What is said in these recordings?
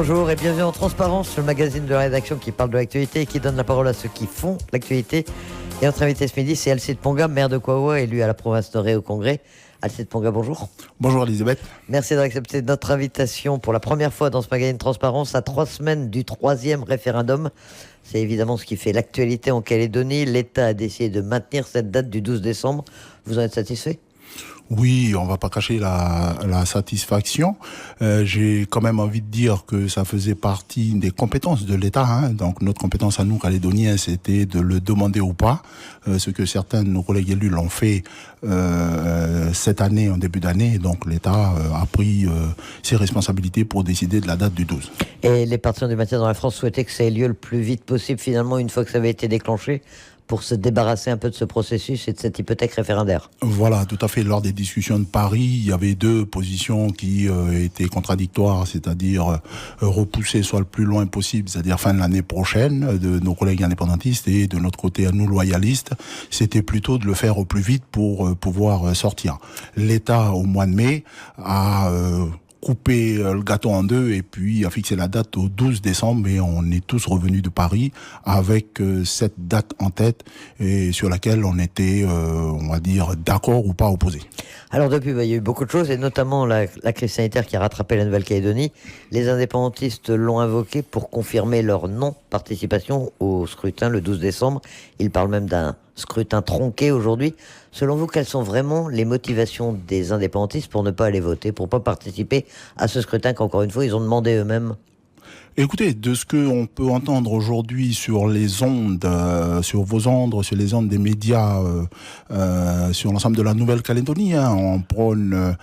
Bonjour et bienvenue en Transparence, le magazine de la rédaction qui parle de l'actualité et qui donne la parole à ceux qui font l'actualité. Et notre invité ce midi, c'est Alcide Ponga, maire de Kouaoua, élu à la province Nord au Congrès. Alcide Ponga, bonjour. Bonjour Elisabeth. Merci d'avoir accepté notre invitation pour la première fois dans ce magazine Transparence à 3 semaines du 3e référendum. C'est évidemment ce qui fait l'actualité en Calédonie. L'État a décidé de maintenir cette date du 12 décembre. Vous en êtes satisfait ? Oui, on va pas cacher la satisfaction. J'ai quand même envie de dire que ça faisait partie des compétences de l'État. Donc notre compétence à nous, Calédoniens, c'était de le demander ou pas. Ce que certains de nos collègues élus l'ont fait cette année, en début d'année. Donc l'État a pris ses responsabilités pour décider de la date du 12. Et les partisans du maintien dans la France souhaitaient que ça ait lieu le plus vite possible, finalement, une fois que ça avait été déclenché, pour se débarrasser un peu de ce processus et de cette hypothèque référendaire. Voilà, tout à fait. Lors des discussions de Paris, il y avait deux positions qui étaient contradictoires, c'est-à-dire repousser soit le plus loin possible, c'est-à-dire fin de l'année prochaine, de nos collègues indépendantistes, et de notre côté, à nous loyalistes, c'était plutôt de le faire au plus vite pour pouvoir sortir. L'État, au mois de mai, a couper le gâteau en deux et puis a fixé la date au 12 décembre et on est tous revenus de Paris avec cette date en tête et sur laquelle on était, on va dire, d'accord ou pas opposé. Alors depuis, il y a eu beaucoup de choses et notamment la crise sanitaire qui a rattrapé la Nouvelle-Calédonie. Les indépendantistes l'ont invoqué pour confirmer leur non-participation au scrutin le 12 décembre. Ils parlent même d'un scrutin tronqué aujourd'hui. Selon vous, quelles sont vraiment les motivations des indépendantistes pour ne pas aller voter, pour ne pas participer à ce scrutin qu'encore une fois, ils ont demandé eux-mêmes ? Écoutez, de ce qu'on peut entendre aujourd'hui sur les ondes, sur vos ondes, sur les ondes des médias, sur l'ensemble de la Nouvelle-Calédonie, on prône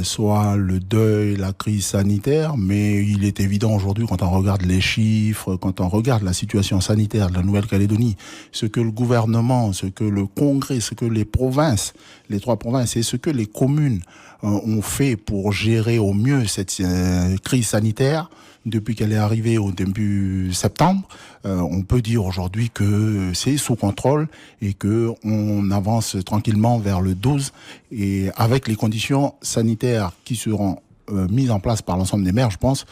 soit le deuil, la crise sanitaire, mais il est évident aujourd'hui, quand on regarde les chiffres, quand on regarde la situation sanitaire de la Nouvelle-Calédonie, ce que le gouvernement, ce que le Congrès, ce que les provinces, les 3 provinces et ce que les communes ont fait pour gérer au mieux cette crise sanitaire, depuis qu'elle est arrivée au début septembre, on peut dire aujourd'hui que c'est sous contrôle et que on avance tranquillement vers le 12 et avec les conditions sanitaires qui seront mises en place par l'ensemble des maires, je pense,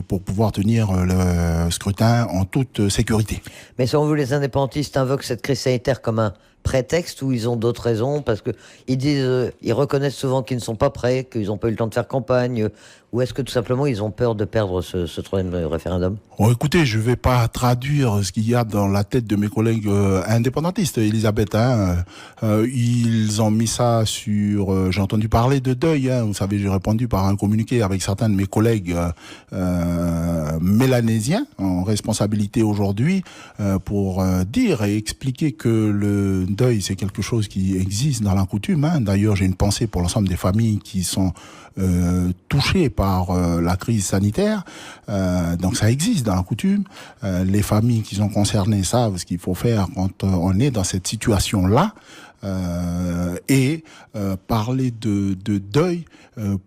pour pouvoir tenir le scrutin en toute sécurité. Mais selon vous, les indépendantistes invoquent cette crise sanitaire comme un prétexte ou ils ont d'autres raisons parce que ils disent, ils reconnaissent souvent qu'ils ne sont pas prêts, qu'ils n'ont pas eu le temps de faire campagne, ou est-ce que tout simplement ils ont peur de perdre ce 3e référendum ? Écoutez, je vais pas traduire ce qu'il y a dans la tête de mes collègues indépendantistes, Elisabeth. Ils ont mis ça sur... j'ai entendu parler de deuil. Vous savez, j'ai répondu par un communiqué avec certains de mes collègues mélanésiens en responsabilité aujourd'hui pour dire et expliquer que le deuil, c'est quelque chose qui existe dans la coutume. D'ailleurs, j'ai une pensée pour l'ensemble des familles qui sont touchées par la crise sanitaire. Donc ça existe dans la coutume. Les familles qui sont concernées savent ce qu'il faut faire quand on est dans cette situation-là. Parler de deuil,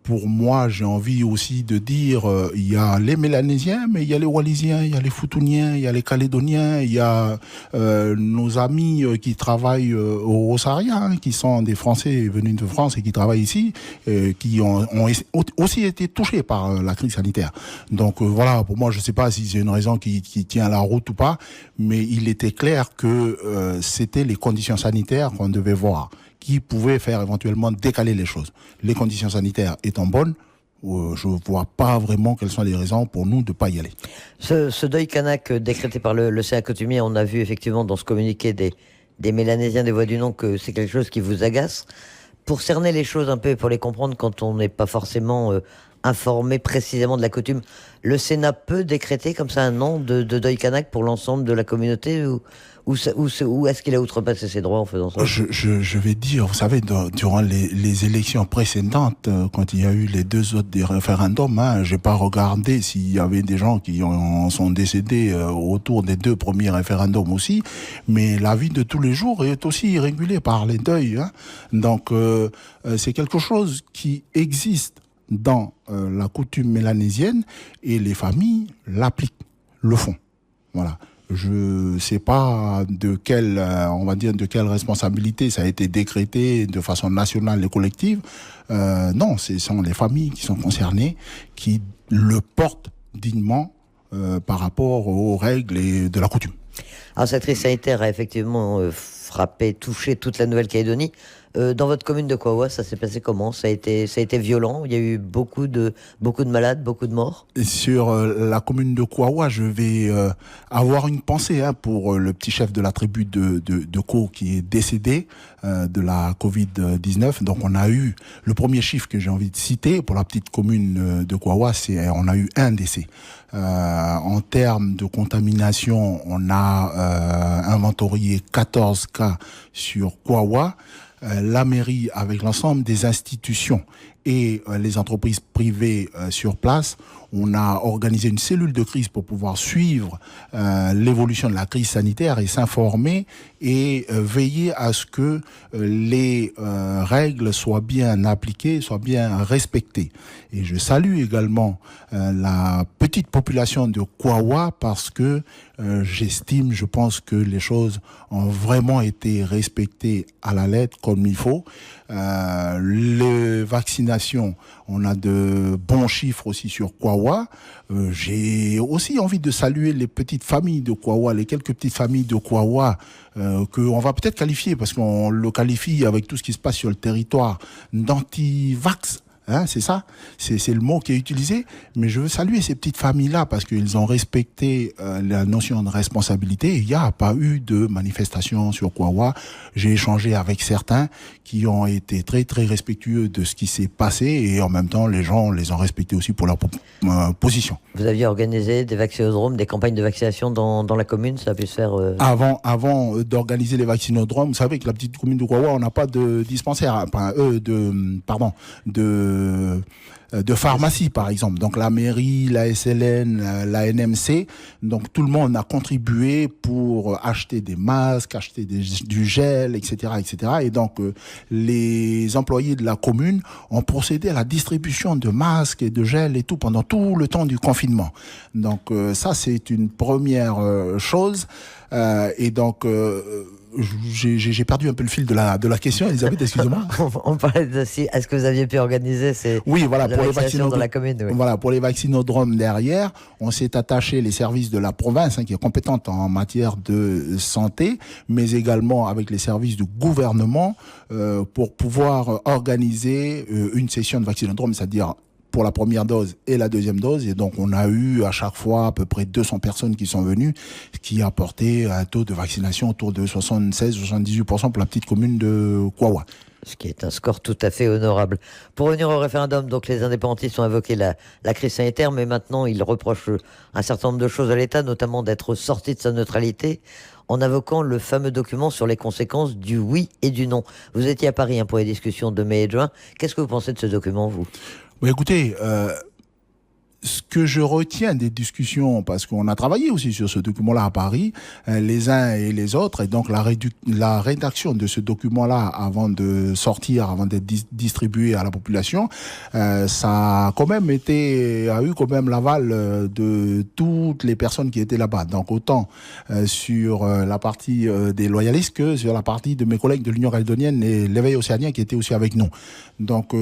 pour moi, j'ai envie aussi de dire, il y a les Mélanésiens, mais il y a les Wallisiens, il y a les Futuniens, il y a les Calédoniens, il y a nos amis qui travaillent au Rosaria, qui sont des Français venus de France et qui travaillent ici, qui ont aussi été touchés par la crise sanitaire. Donc voilà, pour moi, je ne sais pas si c'est une raison qui tient la route ou pas, mais il était clair que c'était les conditions sanitaires qu'on devait voir, qui pouvaient faire éventuellement décaler les choses. Les conditions sanitaires étant bonnes, je ne vois pas vraiment quelles sont les raisons pour nous de ne pas y aller. Ce deuil kanak décrété par le CA coutumier, on a vu effectivement dans ce communiqué des Mélanésiens des Voix du Nom que c'est quelque chose qui vous agace. Pour cerner les choses un peu et pour les comprendre quand on n'est pas forcément informé précisément de la coutume, le Sénat peut décréter comme ça un an de deuil kanak pour l'ensemble de la communauté ou est-ce qu'il a outrepassé ses droits en faisant ça ? Je vais dire, vous savez, durant les élections précédentes, quand il y a eu les 2 autres des référendums, j'ai pas regardé s'il y avait des gens qui sont décédés autour des 2 premiers référendums aussi, mais la vie de tous les jours est aussi régulée par les deuils. Donc c'est quelque chose qui existe dans la coutume mélanésienne et les familles l'appliquent, le font. Voilà. Je sais pas de quelle, on va dire, de quelle responsabilité ça a été décrété de façon nationale et collective. Non, ce sont les familles qui sont concernées qui le portent dignement par rapport aux règles et de la coutume. Alors cette crise sanitaire a effectivement touché toute la Nouvelle-Calédonie. Dans votre commune de Kouawa, ça s'est passé comment ? Ça a été violent. Il y a eu beaucoup de malades, beaucoup de morts. Et sur la commune de Kouawa, je vais avoir une pensée pour le petit chef de la tribu de Kau qui est décédé de la Covid-19. Donc on a eu le premier chiffre que j'ai envie de citer pour la petite commune de Kouawa, on a eu un décès. En termes de contamination, on a inventorié 14 cas sur Kouawa. La mairie, avec l'ensemble des institutions et les entreprises privées sur place, on a organisé une cellule de crise pour pouvoir suivre l'évolution de la crise sanitaire et s'informer et veiller à ce que les règles soient bien appliquées, soient bien respectées. Et je salue également la petite population de Kouawa parce que je pense que les choses ont vraiment été respectées à la lettre comme il faut. Les vaccinations, on a de bons chiffres aussi sur Kouawa. J'ai aussi envie de saluer les petites familles de Kouawa, les quelques petites familles de Kouawa qu'on va peut-être qualifier, parce qu'on le qualifie avec tout ce qui se passe sur le territoire, d'anti-vax. C'est ça, c'est le mot qui est utilisé, mais je veux saluer ces petites familles-là parce qu'ils ont respecté la notion de responsabilité. Il n'y a pas eu de manifestation sur Kouawa. J'ai échangé avec certains qui ont été très très respectueux de ce qui s'est passé et en même temps les gens les ont respectés aussi pour leur position. Vous aviez organisé des vaccinodromes, des campagnes de vaccination dans la commune, ça a pu se faire Avant d'organiser les vaccinodromes, vous savez que la petite commune de Kouawa, on n'a pas de dispensaire, de pharmacie par exemple. Donc la mairie, la SLN, la NMC, donc tout le monde a contribué pour acheter des masques, acheter du gel, etc., etc. Et donc les employés de la commune ont procédé à la distribution de masques et de gel et tout pendant tout le temps du confinement. Donc ça c'est une première chose. Et donc j'ai perdu un peu le fil de la question, Elisabeth, excusez-moi. On parlait de si, est-ce que vous aviez pu organiser pour les vaccinodromes dans la commune, oui. Voilà, pour les vaccinodromes derrière, on s'est attaché les services de la province qui est compétente en matière de santé, mais également avec les services du gouvernement pour pouvoir organiser une session de vaccinodrome, c'est-à-dire pour la première dose et la deuxième dose. Et donc, on a eu à chaque fois à peu près 200 personnes qui sont venues, ce qui a apporté un taux de vaccination autour de 76-78% pour la petite commune de Kouawa. Ce qui est un score tout à fait honorable. Pour revenir au référendum, donc les indépendantistes ont invoqué la crise sanitaire, mais maintenant ils reprochent un certain nombre de choses à l'État, notamment d'être sorti de sa neutralité, en invoquant le fameux document sur les conséquences du oui et du non. Vous étiez à Paris pour les discussions de mai et de juin. Qu'est-ce que vous pensez de ce document, vous ? Écoutez, ce que je retiens des discussions, parce qu'on a travaillé aussi sur ce document-là à Paris, les uns et les autres, et donc la rédaction de ce document-là avant de sortir, avant d'être distribué à la population, ça a eu quand même l'aval de toutes les personnes qui étaient là-bas. Donc autant sur la partie des loyalistes que sur la partie de mes collègues de l'Union calédonienne et l'éveil océanien qui étaient aussi avec nous. Donc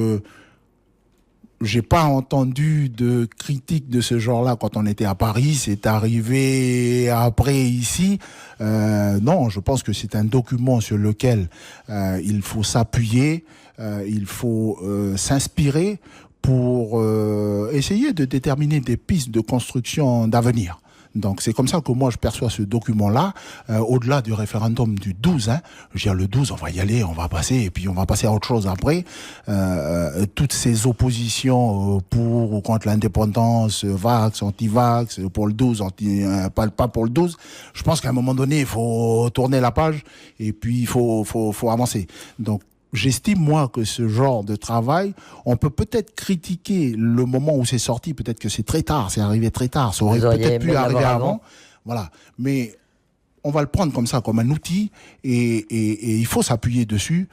j'ai pas entendu de critiques de ce genre-là quand on était à Paris. C'est arrivé après ici. Non, je pense que c'est un document sur lequel il faut s'appuyer, il faut s'inspirer pour essayer de déterminer des pistes de construction d'avenir. Donc c'est comme ça que moi je perçois ce document-là, au-delà du référendum du 12. Je veux dire, le 12, on va y aller, on va passer, et puis on va passer à autre chose après. Toutes ces oppositions pour ou contre l'indépendance, vax, anti-vax, pour le 12, pas pour le 12, je pense qu'à un moment donné, il faut tourner la page, et puis il faut avancer. Donc j'estime, moi, que ce genre de travail, on peut peut-être critiquer le moment où c'est sorti, peut-être que c'est très tard, c'est arrivé très tard, ça aurait peut-être pu arriver avant. Voilà. Mais on va le prendre comme ça, comme un outil, et il faut s'appuyer dessus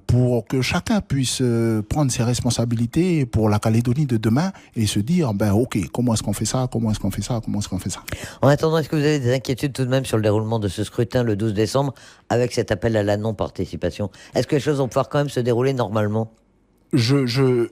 pour que chacun puisse prendre ses responsabilités pour la Calédonie de demain et se dire, ok, comment est-ce qu'on fait ça, comment est-ce qu'on fait ça, comment est-ce qu'on fait ça. En attendant, est-ce que vous avez des inquiétudes tout de même sur le déroulement de ce scrutin le 12 décembre avec cet appel à la non-participation ? Est-ce que les choses vont pouvoir quand même se dérouler normalement ? Je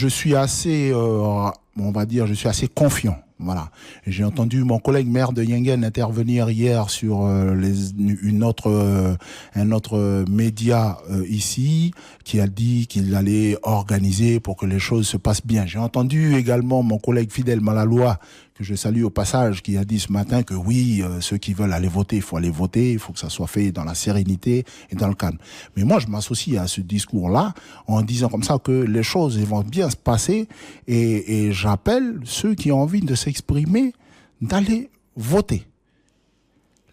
suis assez, je suis assez confiant Voilà. J'ai entendu mon collègue maire de Yengen intervenir hier sur un autre média ici qui a dit qu'il allait organiser pour que les choses se passent bien. J'ai entendu également mon collègue Fidèle Malaloa, que je salue au passage, qui a dit ce matin que oui, ceux qui veulent aller voter, il faut aller voter, il faut que ça soit fait dans la sérénité et dans le calme. Mais moi, je m'associe à ce discours-là en disant comme ça que les choses vont bien se passer et j'appelle ceux qui ont envie de s'exprimer d'aller voter.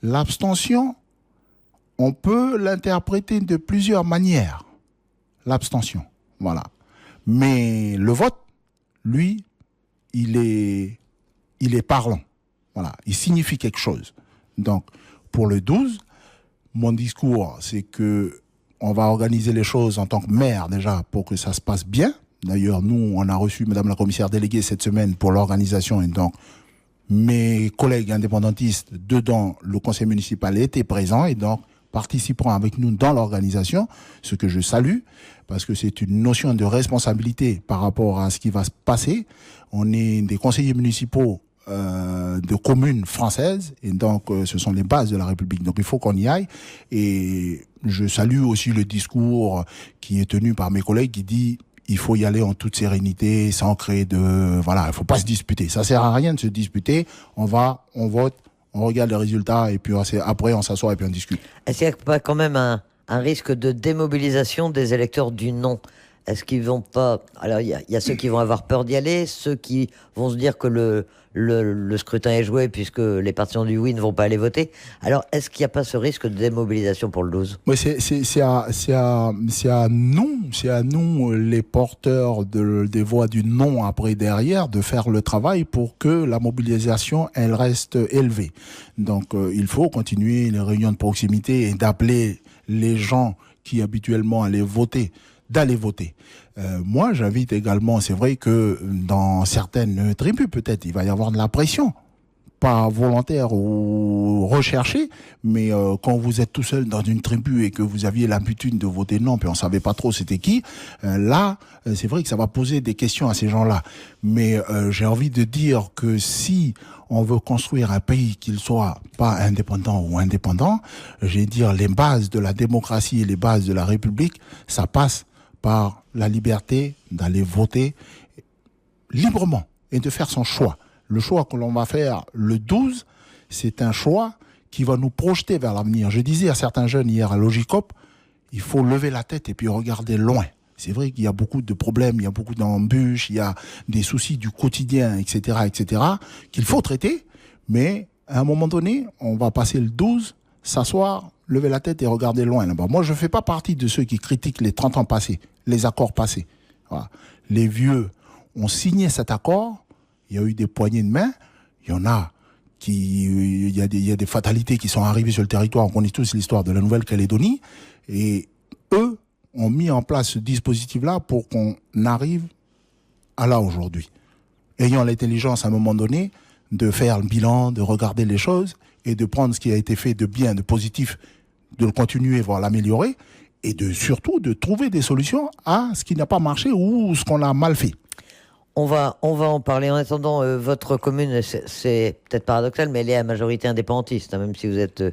L'abstention, on peut l'interpréter de plusieurs manières. L'abstention, voilà. Mais le vote, lui, il est parlant. Voilà, il signifie quelque chose. Donc, pour le 12, mon discours, c'est que on va organiser les choses en tant que maire déjà pour que ça se passe bien. D'ailleurs, nous, on a reçu Madame la commissaire déléguée cette semaine pour l'organisation et donc mes collègues indépendantistes dedans, le conseil municipal était présent et donc participeront avec nous dans l'organisation, ce que je salue, parce que c'est une notion de responsabilité par rapport à ce qui va se passer. On est des conseillers municipaux de communes françaises et donc ce sont les bases de la République. Donc il faut qu'on y aille et je salue aussi le discours qui est tenu par mes collègues qui dit il faut y aller en toute sérénité sans créer de... Voilà, il ne faut pas se disputer. Ça ne sert à rien de se disputer. On va, on vote, on regarde les résultats et puis après on s'assoit et puis on discute. Est-ce qu'il n'y a pas quand même un risque de démobilisation des électeurs du non ? Est-ce qu'ils vont pas... Alors, il y a ceux qui vont avoir peur d'y aller, ceux qui vont se dire que le scrutin est joué puisque les partisans du oui ne vont pas aller voter. Alors, est-ce qu'il n'y a pas ce risque de démobilisation pour le 12 ? Oui, c'est à nous, les porteurs des voix du non après derrière, de faire le travail pour que la mobilisation, elle reste élevée. Donc, il faut continuer les réunions de proximité et d'appeler les gens qui habituellement allaient voter d'aller voter. Moi, j'invite également, c'est vrai que dans certaines tribus, peut-être, il va y avoir de la pression, pas volontaire ou recherchée, mais quand vous êtes tout seul dans une tribu et que vous aviez l'habitude de voter non, puis on savait pas trop c'était qui, là, c'est vrai que ça va poser des questions à ces gens-là. Mais j'ai envie de dire que si on veut construire un pays qu'il soit pas indépendant ou indépendant, je vais dire les bases de la démocratie et les bases de la République, ça passe par la liberté d'aller voter librement et de faire son choix. Le choix que l'on va faire le 12, c'est un choix qui va nous projeter vers l'avenir. Je disais à certains jeunes hier à Logicop, il faut lever la tête et puis regarder loin. C'est vrai qu'il y a beaucoup de problèmes, il y a beaucoup d'embûches, il y a des soucis du quotidien, etc., qu'il faut traiter, mais à un moment donné, on va passer le 12, s'asseoir, lever la tête et regarder loin là-bas. Moi, je ne fais pas partie de ceux qui critiquent les 30 ans passés, les accords passés. Voilà. Les vieux ont signé cet accord, il y a eu des poignées de main, il y en a il y a des fatalités qui sont arrivées sur le territoire, on connaît tous l'histoire de la Nouvelle-Calédonie, et eux ont mis en place ce dispositif-là pour qu'on arrive à là aujourd'hui. Ayant l'intelligence à un moment donné de faire le bilan, de regarder les choses et de prendre ce qui a été fait de bien, de positif, de le continuer, voire l'améliorer, et surtout de trouver des solutions à ce qui n'a pas marché ou ce qu'on a mal fait. On va en parler. En attendant, votre commune, c'est peut-être paradoxal, mais elle est à majorité indépendantiste, hein, même si vous êtes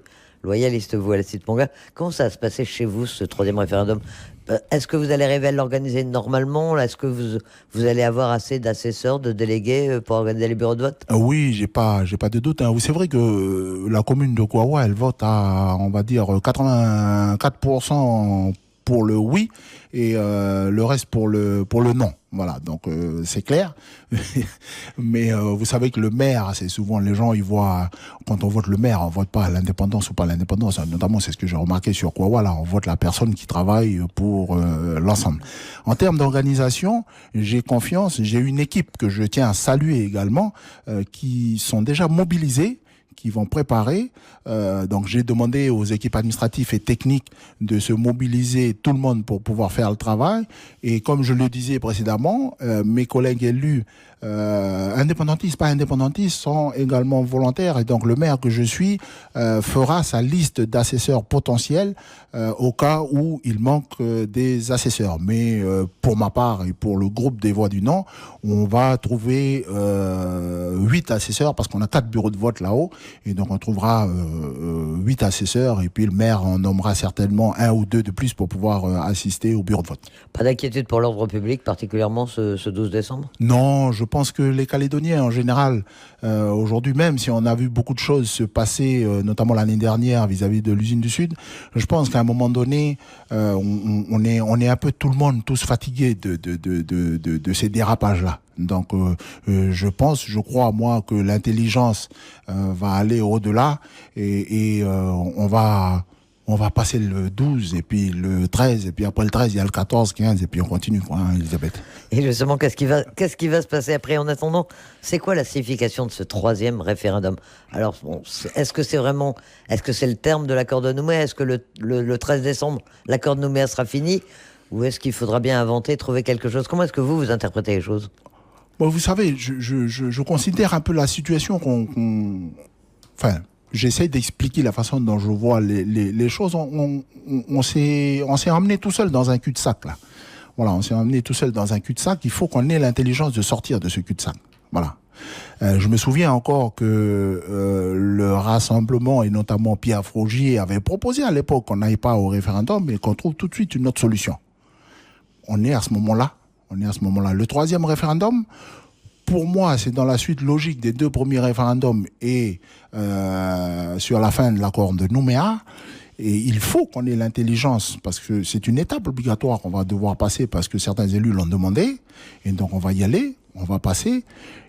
loyaliste, vous, à la Cité Ponga. Comment ça va se passer chez vous, ce troisième référendum ? Est-ce que vous allez arriver à l'organiser normalement ? Est-ce que vous allez avoir assez d'assesseurs, de délégués pour organiser les bureaux de vote ? Oui, j'ai pas de doute. Hein. C'est vrai que la commune de Kouawa, elle vote à, on va dire, 84% pour le oui et le reste pour le non. Voilà, donc c'est clair. Mais vous savez que le maire, c'est souvent les gens, ils voient, quand on vote le maire, on vote pas à l'indépendance ou pas à l'indépendance. Notamment, c'est ce que j'ai remarqué sur Kouawa, là, on vote la personne qui travaille pour l'ensemble. En termes d'organisation, j'ai confiance, j'ai une équipe que je tiens à saluer également, qui sont déjà mobilisés, qui vont préparer. Donc j'ai demandé aux équipes administratives et techniques de se mobiliser tout le monde pour pouvoir faire le travail. Et comme je le disais précédemment, mes collègues élus indépendantistes, pas indépendantistes, sont également volontaires. Et donc le maire que je suis fera sa liste d'assesseurs potentiels au cas où il manque des assesseurs. Mais pour ma part et pour le groupe des Voix du Non, on va trouver 8 assesseurs parce qu'on a 4 bureaux de vote là-haut. Et donc on trouvera 8 assesseurs et puis le maire en nommera certainement 1 ou 2 de plus pour pouvoir assister au bureau de vote. Pas d'inquiétude pour l'ordre public, particulièrement ce 12 décembre? Non, je pense que les Calédoniens en général, aujourd'hui même, si on a vu beaucoup de choses se passer, notamment l'année dernière vis-à-vis de l'usine du Sud, je pense qu'à un moment donné, on est un peu tout le monde, tous fatigués de ces dérapages-là. Donc, je crois, moi, que l'intelligence va aller au-delà et on va passer le 12 et puis le 13 et puis après le 13 il y a le 14, 15 et puis on continue quoi, hein, Elisabeth. Et justement, qu'est-ce qui va se passer après? En attendant, c'est quoi la signification de ce 3e référendum? Alors, bon, est-ce que c'est le terme de l'accord de Nouméa? Est-ce que le 13 décembre, l'accord de Nouméa sera fini? Ou est-ce qu'il faudra bien inventer, trouver quelque chose? Comment est-ce que vous interprétez les choses? Bon, vous savez, je considère un peu la situation enfin, j'essaie d'expliquer la façon dont je vois les choses. On s'est emmené tout seul dans un cul-de-sac, là. Voilà, on s'est emmené tout seul dans un cul-de-sac. Il faut qu'on ait l'intelligence de sortir de ce cul-de-sac. Voilà. Je me souviens encore que le rassemblement, et notamment Pierre Frogier, avait proposé à l'époque qu'on n'aille pas au référendum, mais qu'on trouve tout de suite une autre solution. On est à ce moment-là. Le 3e référendum, pour moi, c'est dans la suite logique des 2 premiers référendums et sur la fin de l'accord de Nouméa. Et il faut qu'on ait l'intelligence, parce que c'est une étape obligatoire qu'on va devoir passer, parce que certains élus l'ont demandé. Et donc on va y aller, on va passer.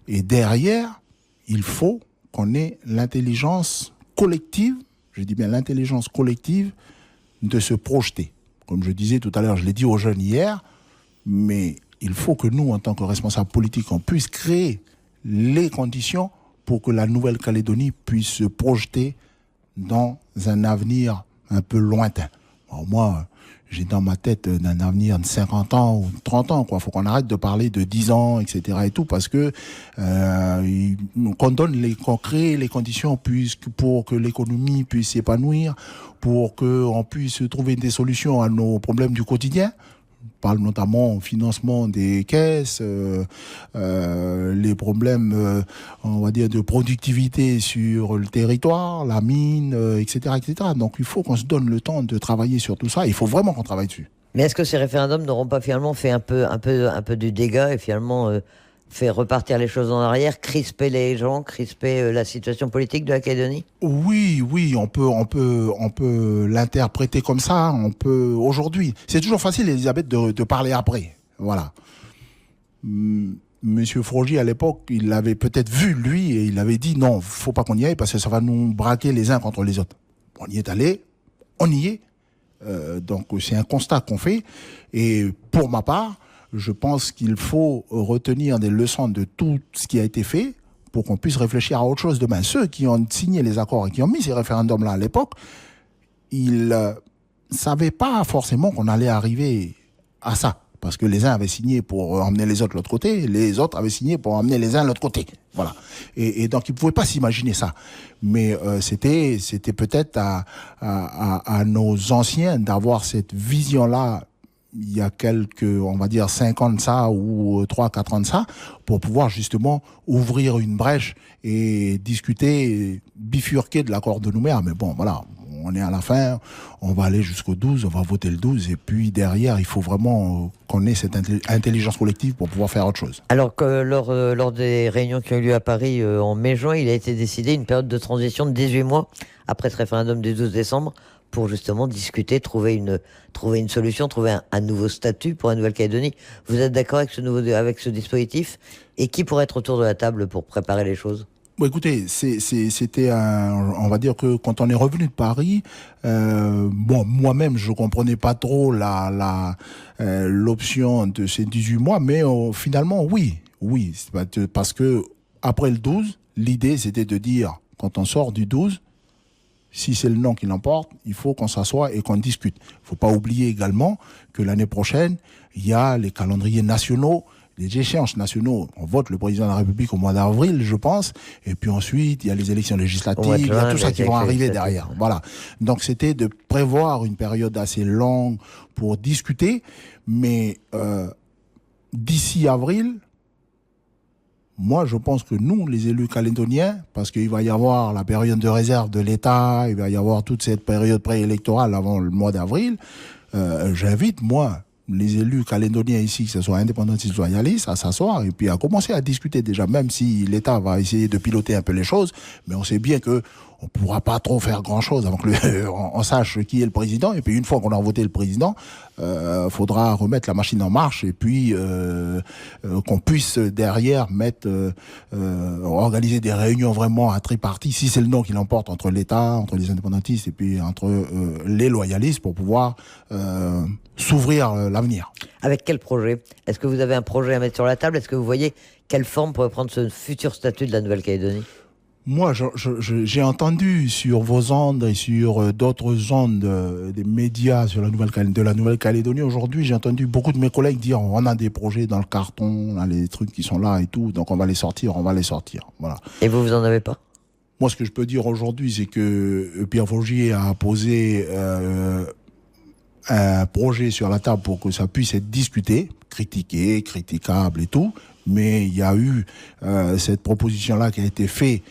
Et derrière, il faut qu'on ait l'intelligence collective, je dis bien l'intelligence collective, de se projeter. Comme je disais tout à l'heure, je l'ai dit aux jeunes hier, mais il faut que nous, en tant que responsables politiques, on puisse créer les conditions pour que la Nouvelle-Calédonie puisse se projeter dans un avenir un peu lointain. Alors moi, j'ai dans ma tête un avenir de 50 ans ou 30 ans, quoi. Faut qu'on arrête de parler de 10 ans, etc. et tout, parce que qu'on crée les conditions pour que l'économie puisse s'épanouir, pour qu'on puisse trouver des solutions à nos problèmes du quotidien. Je parle notamment au financement des caisses, les problèmes, on va dire, de productivité sur le territoire, la mine, etc., etc. Donc il faut qu'on se donne le temps de travailler sur tout ça. Il faut vraiment qu'on travaille dessus. Mais est-ce que ces référendums n'auront pas finalement fait un peu du dégât et finalement fait repartir les choses en arrière, crisper les gens, crisper la situation politique de la Calédonie? Oui, on peut l'interpréter comme ça. On peut aujourd'hui. C'est toujours facile, Elisabeth, de parler après. Voilà. Monsieur Frogier, à l'époque, il l'avait peut-être vu, lui, et il avait dit non, faut pas qu'on y aille parce que ça va nous braquer les uns contre les autres. On y est allé, on y est. Donc c'est un constat qu'on fait. Et pour ma part, je pense qu'il faut retenir des leçons de tout ce qui a été fait pour qu'on puisse réfléchir à autre chose demain. Ceux qui ont signé les accords et qui ont mis ces référendums-là à l'époque, ils savaient pas forcément qu'on allait arriver à ça. Parce que les uns avaient signé pour emmener les autres de l'autre côté, les autres avaient signé pour emmener les uns de l'autre côté. Voilà. Et donc, ils ne pouvaient pas s'imaginer ça. Mais c'était peut-être à nos anciens d'avoir cette vision-là il y a quelques, on va dire, 5 ans de ça ou 3, 4 ans de ça, pour pouvoir justement ouvrir une brèche et discuter, bifurquer de l'accord de Nouméa. Mais bon, voilà, on est à la fin, on va aller jusqu'au 12, on va voter le 12, et puis derrière, il faut vraiment qu'on ait cette intelligence collective pour pouvoir faire autre chose. Alors que lors des réunions qui ont eu lieu à Paris en mai-juin, il a été décidé une période de transition de 18 mois après ce référendum du 12 décembre, pour justement discuter, trouver une solution, trouver un nouveau statut pour la Nouvelle-Calédonie. Vous êtes d'accord avec ce dispositif? Et qui pourrait être autour de la table pour préparer les choses? Bon, écoutez, c'était on va dire que quand on est revenu de Paris, moi-même je comprenais pas trop l'option de ces 18 mois, mais finalement oui, parce que après le 12, l'idée c'était de dire quand on sort du 12. Si c'est le non qui l'emporte, il faut qu'on s'assoie et qu'on discute. Il ne faut pas oublier également que l'année prochaine, il y a les calendriers nationaux les échéances nationaux, on vote le président de la République au mois d'avril, je pense, et puis ensuite, il y a les élections législatives, il y a tout ça qui vont arriver derrière. Voilà. Donc, c'était de prévoir une période assez longue pour discuter, mais d'ici avril, moi, je pense que nous, les élus calédoniens, parce qu'il va y avoir la période de réserve de l'État, il va y avoir toute cette période préélectorale avant le mois d'avril, j'invite, moi, les élus calédoniens ici, que ce soit indépendantistes ou loyalistes, à s'asseoir et puis à commencer à discuter déjà, même si l'État va essayer de piloter un peu les choses, mais on sait bien que on pourra pas trop faire grand-chose avant que on sache qui est le président. Et puis une fois qu'on a voté le président, faudra remettre la machine en marche et puis qu'on puisse derrière organiser des réunions vraiment à tripartie, si c'est le nom qui l'emporte, entre l'État, entre les indépendantistes et puis entre les loyalistes, pour pouvoir s'ouvrir l'avenir. Avec quel projet? Est-ce que vous avez un projet à mettre sur la table? Est-ce que vous voyez quelle forme pourrait prendre ce futur statut de la Nouvelle-Calédonie? Moi, j'ai entendu sur vos ondes et sur d'autres ondes des médias sur de la Nouvelle-Calédonie aujourd'hui, j'ai entendu beaucoup de mes collègues dire on a des projets dans le carton, on a les trucs qui sont là et tout, donc on va les sortir. Voilà. Et vous en avez pas? Moi, ce que je peux dire aujourd'hui, c'est que Pierre Faugier a posé un projet sur la table pour que ça puisse être discuté, critiqué, critiquable et tout. Mais il y a eu cette proposition-là qui a été faite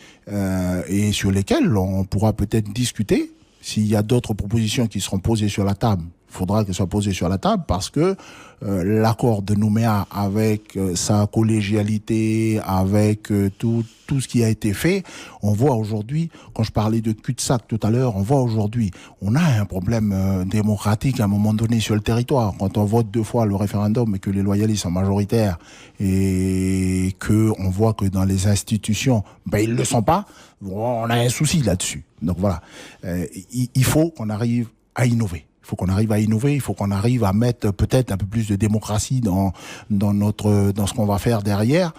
et sur lesquelles on pourra peut-être discuter. S'il y a d'autres propositions qui seront posées sur la table, il faudra qu'elles soient posées sur la table parce que l'accord de Nouméa, avec sa collégialité, avec tout ce qui a été fait, on voit aujourd'hui, quand je parlais de cul-de-sac tout à l'heure, on voit aujourd'hui, on a un problème démocratique à un moment donné sur le territoire. Quand on vote 2 fois le référendum et que les loyalistes sont majoritaires et que on voit que dans les institutions, ils le sont pas, on a un souci là-dessus. Donc voilà, il faut qu'on arrive à innover. Il faut qu'on arrive à innover, il faut qu'on arrive à mettre peut-être un peu plus de démocratie dans ce qu'on va faire derrière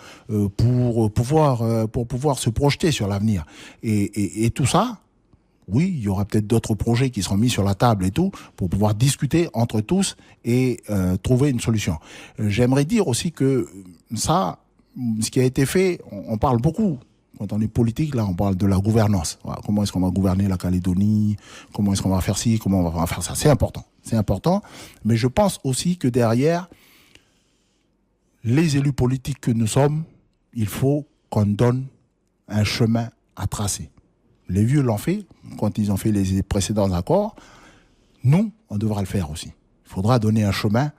pour pouvoir se projeter sur l'avenir. Et tout ça, oui, il y aura peut-être d'autres projets qui seront mis sur la table et tout pour pouvoir discuter entre tous et trouver une solution. J'aimerais dire aussi que ça, ce qui a été fait, on parle beaucoup. Quand on est politique, là, on parle de la gouvernance. Voilà, comment est-ce qu'on va gouverner la Calédonie? Comment est-ce qu'on va faire ci? Comment on va faire ça? C'est important. Mais je pense aussi que derrière, les élus politiques que nous sommes, il faut qu'on donne un chemin à tracer. Les vieux l'ont fait quand ils ont fait les précédents accords. Nous, on devra le faire aussi. Il faudra donner un chemin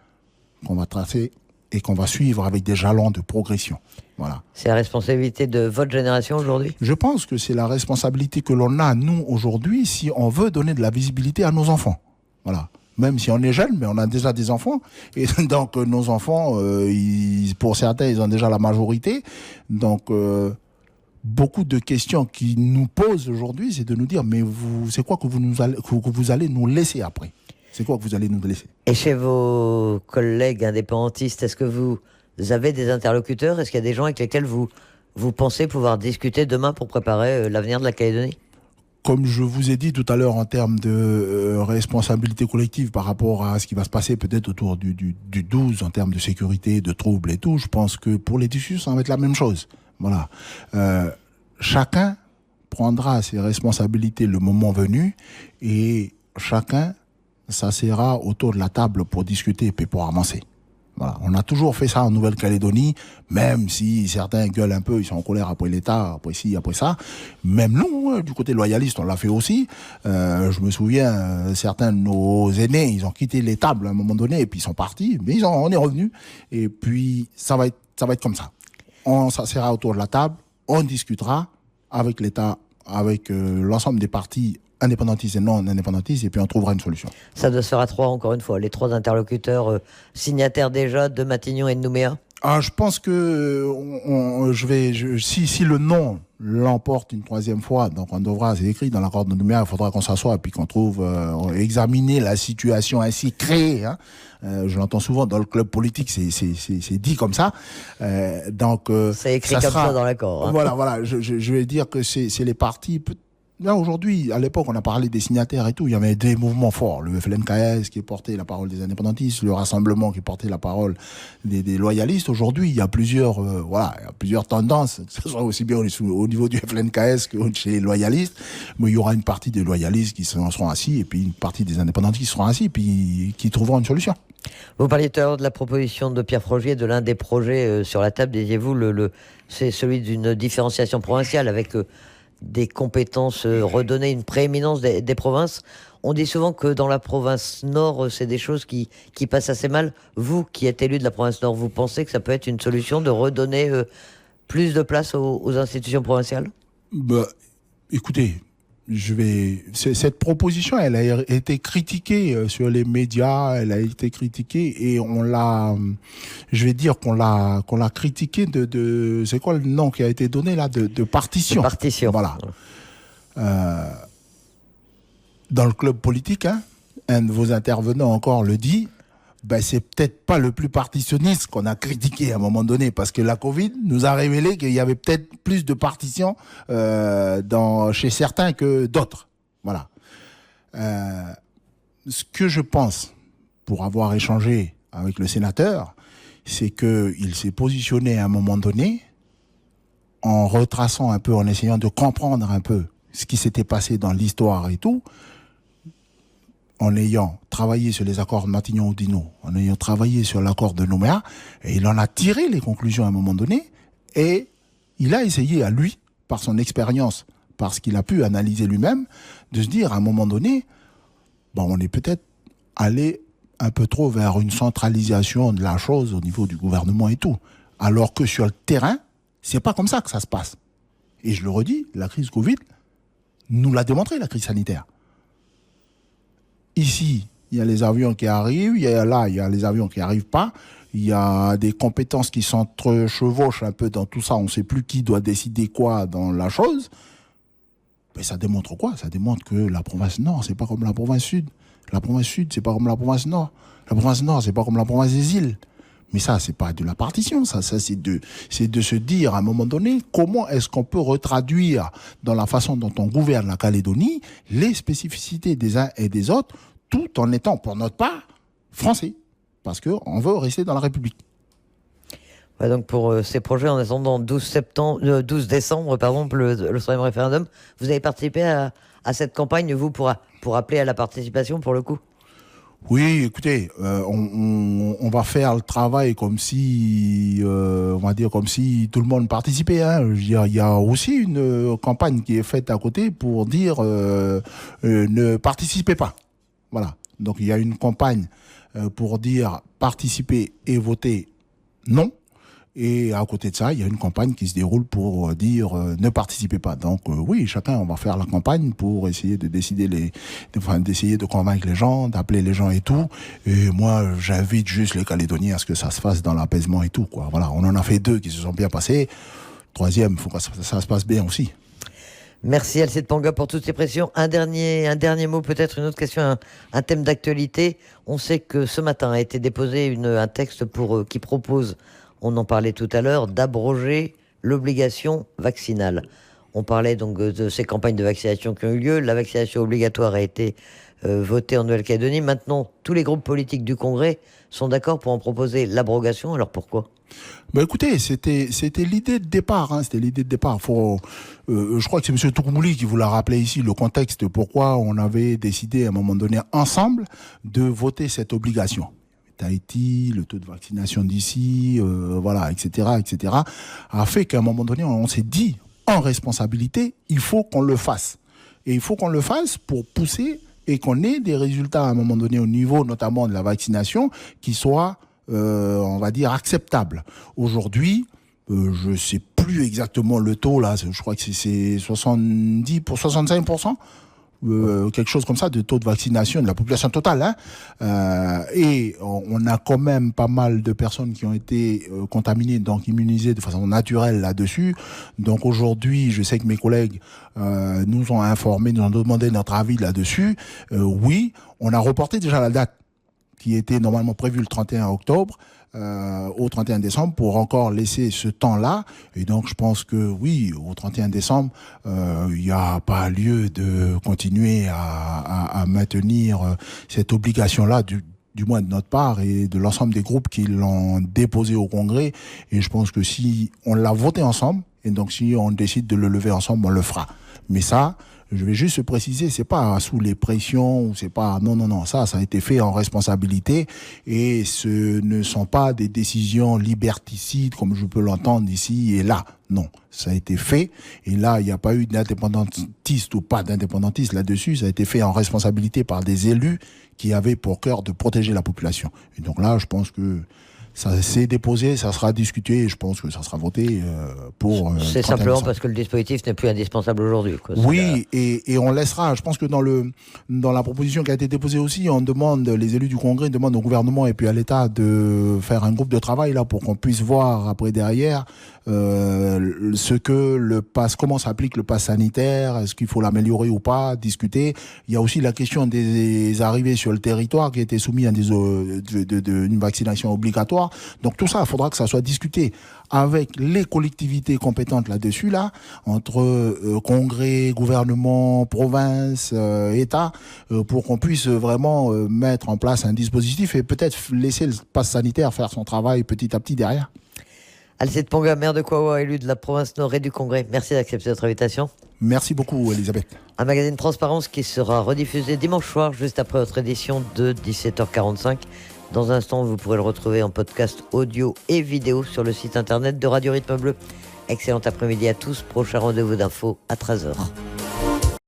qu'on va tracer et qu'on va suivre avec des jalons de progression. Voilà. C'est la responsabilité de votre génération aujourd'hui? Je pense que c'est la responsabilité que l'on a, nous, aujourd'hui, si on veut donner de la visibilité à nos enfants. Voilà. Même si on est jeune, mais on a déjà des enfants. Et donc, nos enfants, pour certains, ils ont déjà la majorité. Donc, beaucoup de questions qui nous posent aujourd'hui, c'est de nous dire, mais c'est quoi que vous allez nous laisser après? C'est quoi que vous allez nous laisser? Et chez vos collègues indépendantistes, est-ce que vous avez des interlocuteurs? Est-ce qu'il y a des gens avec lesquels vous pensez pouvoir discuter demain pour préparer l'avenir de la Calédonie? Comme je vous ai dit tout à l'heure, en termes de responsabilité collective par rapport à ce qui va se passer peut-être autour du 12, en termes de sécurité, de troubles et tout, je pense que pour les discussions, ça va être la même chose. Voilà. Chacun prendra ses responsabilités le moment venu et chacun s'assera autour de la table pour discuter et puis pour avancer. Voilà. On a toujours fait ça en Nouvelle-Calédonie, même si certains gueulent un peu, ils sont en colère après l'État, après ci, après ça. Même nous, du côté loyaliste, on l'a fait aussi. Je me souviens, certains de nos aînés, ils ont quitté les tables à un moment donné et puis ils sont partis, mais on est revenus. Et puis, ça va être comme ça. On s'assera autour de la table, on discutera avec l'État, avec l'ensemble des partis indépendantistes et non indépendantistes, et puis on trouvera une solution. Ça doit se faire à 3, encore une fois, les 3 interlocuteurs signataires déjà de Matignon et de Nouméa. Je pense que si le non l'emporte une 3e fois, donc on devra, c'est écrit dans l'accord de Nouméa, il faudra qu'on s'assoie et puis qu'on trouve, examiner la situation ainsi créée. Hein. Je l'entends souvent dans le club politique, c'est dit comme ça. C'est écrit comme ça dans l'accord. Hein. Voilà. Je vais dire que c'est les partis là, aujourd'hui, à l'époque, on a parlé des signataires et tout. Il y avait des mouvements forts. Le FLNKS qui portait la parole des indépendantistes, le Rassemblement qui portait la parole des loyalistes. Aujourd'hui, il y a plusieurs, il y a plusieurs tendances, que ce soit aussi bien au niveau du FLNKS que chez les loyalistes. Mais il y aura une partie des loyalistes qui seront assis et puis une partie des indépendantistes qui seront assis puis qui trouveront une solution. Vous parliez tout à l'heure de la proposition de Pierre Frogier, de l'un des projets sur la table, disiez-vous, c'est celui d'une différenciation provinciale avec des compétences redonnées, une prééminence des provinces. On dit souvent que dans la province Nord, c'est des choses qui passent assez mal. Vous, qui êtes élu de la province Nord, vous pensez que ça peut être une solution de redonner plus de place aux institutions provinciales ? Écoutez, cette proposition, elle a été critiquée sur les médias, elle a été critiquée et on l'a critiquée c'est quoi le nom qui a été donné là, de partition. De partition. Voilà. Dans le club politique, un de vos intervenants encore le dit, c'est peut-être pas le plus partitionniste qu'on a critiqué à un moment donné, parce que la Covid nous a révélé qu'il y avait peut-être plus de partition chez certains que d'autres. Voilà. Ce que je pense, pour avoir échangé avec le sénateur, c'est qu'il s'est positionné à un moment donné en retraçant un peu, en essayant de comprendre un peu ce qui s'était passé dans l'histoire et tout, en ayant travaillé sur les accords de Matignon-Oudinot, en ayant travaillé sur l'accord de Nouméa, et il en a tiré les conclusions à un moment donné, et il a essayé à lui, par son expérience, parce qu'il a pu analyser lui-même, de se dire à un moment donné, on est peut-être allé un peu trop vers une centralisation de la chose au niveau du gouvernement et tout, alors que sur le terrain, c'est pas comme ça que ça se passe. Et je le redis, la crise Covid nous l'a démontré, la crise sanitaire. Ici, il y a les avions qui arrivent, il y a les avions qui n'arrivent pas, il y a des compétences qui s'entrechevauchent un peu dans tout ça, on ne sait plus qui doit décider quoi dans la chose. Mais ça démontre quoi ? Ça démontre que la province Nord, c'est pas comme la province Sud. La province Sud, c'est pas comme la province Nord. La province Nord, c'est pas comme la province des îles. Mais ça, c'est pas de la partition, ça c'est de se dire à un moment donné comment est-ce qu'on peut retraduire dans la façon dont on gouverne la Calédonie les spécificités des uns et des autres, tout en étant pour notre part français, parce qu'on veut rester dans la République. Ouais, donc pour ces projets, en attendant 12 décembre, le 3e référendum, vous avez participé à cette campagne, vous, pour appeler à la participation pour le coup ? Oui, écoutez, on va faire le travail comme si, on va dire comme si tout le monde participait. Il y a aussi une campagne qui est faite à côté pour dire ne participez pas. Voilà. Donc il y a une campagne pour dire participer et voter non. Et à côté de ça, il y a une campagne qui se déroule pour dire ne participez pas. Donc oui, chacun, on va faire la campagne pour essayer de d'essayer de convaincre les gens, d'appeler les gens et tout. Et moi, j'invite juste les Calédoniens à ce que ça se fasse dans l'apaisement et tout, quoi. Voilà, on en a fait 2 qui se sont bien passés. 3e, il faut que ça se passe bien aussi. Merci Alcide Panga pour toutes ces pressions. Un dernier mot, peut-être une autre question, un thème d'actualité. On sait que ce matin a été déposé un texte qui propose, on en parlait tout à l'heure, d'abroger l'obligation vaccinale. On parlait donc de ces campagnes de vaccination qui ont eu lieu. La vaccination obligatoire a été votée en Nouvelle-Calédonie. Maintenant, tous les groupes politiques du Congrès sont d'accord pour en proposer l'abrogation. Alors pourquoi ? Écoutez, c'était l'idée de départ. C'était l'idée de départ. Je crois que c'est M. Tourmouli qui vous l'a rappelé ici, le contexte, pourquoi on avait décidé à un moment donné ensemble de voter cette obligation. Tahiti, le taux de vaccination d'ici, etc., a fait qu'à un moment donné, on s'est dit, en responsabilité, il faut qu'on le fasse. Et il faut qu'on le fasse pour pousser et qu'on ait des résultats à un moment donné au niveau notamment de la vaccination qui soient, on va dire, acceptables. Aujourd'hui, je ne sais plus exactement le taux, là, je crois que c'est 70 pour 65%. Quelque chose comme ça de taux de vaccination de la population totale, et on a quand même pas mal de personnes qui ont été contaminées, donc immunisées de façon naturelle là-dessus. Donc aujourd'hui, je sais que mes collègues nous ont informés, nous ont demandé notre avis là-dessus. Oui, on a reporté déjà la date qui était normalement prévu le 31 octobre, au 31 décembre pour encore laisser ce temps-là. Et donc, je pense que oui, au 31 décembre, il n'y a pas lieu de continuer à maintenir cette obligation-là du moins de notre part et de l'ensemble des groupes qui l'ont déposé au Congrès. Et je pense que si on l'a voté ensemble, et donc si on décide de le lever ensemble, on le fera. Mais ça, je vais juste préciser, c'est pas sous les pressions, c'est pas, non, ça a été fait en responsabilité et ce ne sont pas des décisions liberticides comme je peux l'entendre ici et là. Non, ça a été fait et là, il n'y a pas eu d'indépendantiste ou pas d'indépendantiste là-dessus, ça a été fait en responsabilité par des élus qui avaient pour cœur de protéger la population. Et donc là, je pense que ça s'est déposé, ça sera discuté et je pense que ça sera voté pour... c'est simplement parce que le dispositif n'est plus indispensable aujourd'hui. Oui, et on laissera, je pense que dans la proposition qui a été déposée aussi, on demande, les élus du Congrès demandent au gouvernement et puis à l'État de faire un groupe de travail là pour qu'on puisse voir après derrière ce que le pass, comment s'applique le pass sanitaire, est-ce qu'il faut l'améliorer ou pas, discuter. Il y a aussi la question des arrivées sur le territoire qui étaient soumis à une vaccination obligatoire. Donc tout ça, il faudra que ça soit discuté avec les collectivités compétentes là-dessus, entre Congrès, gouvernement, province, État, pour qu'on puisse vraiment mettre en place un dispositif et peut-être laisser le pass sanitaire faire son travail petit à petit derrière. Alcide Ponga, maire de Kouawa, élu de la province Nord et du Congrès. Merci d'accepter notre invitation. Merci beaucoup, Elisabeth. Un magazine Transparence qui sera rediffusé dimanche soir, juste après votre édition de 17h45. Dans un instant, vous pourrez le retrouver en podcast audio et vidéo sur le site internet de Radio Rythme Bleu. Excellent après-midi à tous. Prochain rendez-vous d'infos à 13h.